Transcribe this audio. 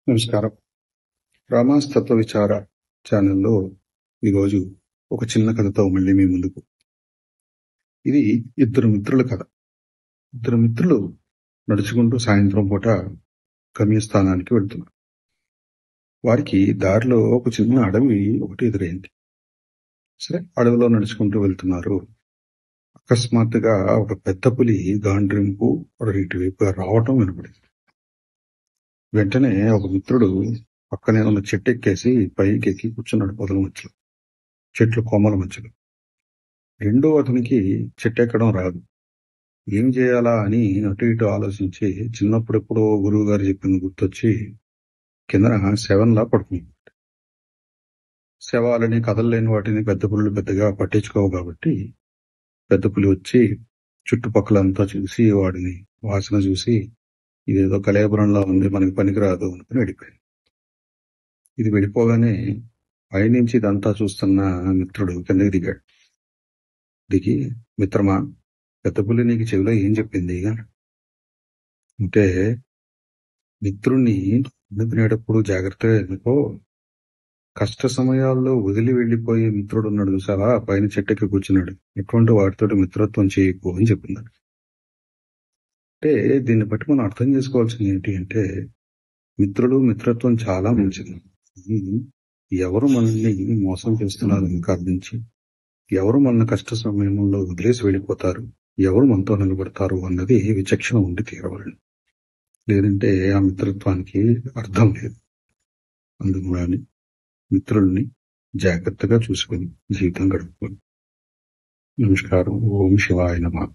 నమస్కారం. రామాస్ తత్వ విచార ఛానల్లో ఈరోజు ఒక చిన్న కథతో మళ్ళీ మీ ముందుకు. ఇది ఇద్దరు మిత్రుల కథ. ఇద్దరు మిత్రులు నడుచుకుంటూ సాయంత్రం పూట గమ్యస్థానానికి వెళ్తున్నారు. వారికి దారిలో ఒక చిన్న అడవి ఒకటి ఎదురైంది. సరే, అడవిలో నడుచుకుంటూ వెళ్తున్నారు. అకస్మాత్తుగా ఒక పెద్ద పులి గాండ్రింపు ఇటువైపుగా రావటం వినపడింది. వెంటనే ఒక మిత్రుడు పక్కనే ఉన్న చెట్టు ఎక్కేసి పైకి ఎక్కి కూర్చున్నాడు. పొదల మధ్యలో, చెట్లు కొమ్మల మధ్యలో. రెండో అతనికి చెట్టు ఎక్కడం రాదు. ఏం చేయాలా అని అటు ఇటు ఆలోచించి చిన్నప్పుడెప్పుడో గురువు గారు చెప్పింది గుర్తొచ్చి కిందన శవంలా పడుతుంది. శవాలని కదలలేని వాటిని పెద్ద పులులు పెద్దగా పట్టించుకోవు కాబట్టి పెద్ద పులి వచ్చి చుట్టుపక్కలంతా చూసి వాడిని వాసన చూసి ఇదేదో కళేబరంలా ఉంది, మనకి పనికిరాదు అనుకుని వెళ్ళిపోయింది. ఇది వెళ్ళిపోగానే పైనుంచి ఇదంతా చూస్తున్న మిత్రుడు కిందకి దిగాడు. దిగి, మిత్రమా, పెద్ద పులి నీకు చెవిలో ఏం చెప్పింది అంటే, మిత్రుణ్ణి తినేటప్పుడు జాగ్రత్తగా ఎన్నుకో. కష్ట సమయాల్లో వదిలి వెళ్లిపోయే మిత్రుడు ఉన్నాడు చూసావా, పైన చెట్టుకి కూర్చున్నాడు, ఎటువంటి వాటితోటి మిత్రత్వం చేయకు అని చెప్పింది. అంటే దీన్ని బట్టి మనం అర్థం చేసుకోవాల్సింది ఏంటి అంటే, మిత్రత్వం చాలా మంచిది. ఎవరు మనల్ని మోసం చేస్తున్నారు గమనించి, ఎవరు మన కష్ట సమయంలో వదిలేసి వెళ్ళిపోతారు, ఎవరు మనతో నిలబడతారు అన్నది విచక్షణ ఉండి తీరవాలి. లేదంటే ఆ మిత్రత్వానికి అర్థం లేదు. అందుకని మిత్రుల్ని జాగ్రత్తగా చూసుకొని జీవితం గడుపుకోండి. నమస్కారం. ఓం శివాయ నమః.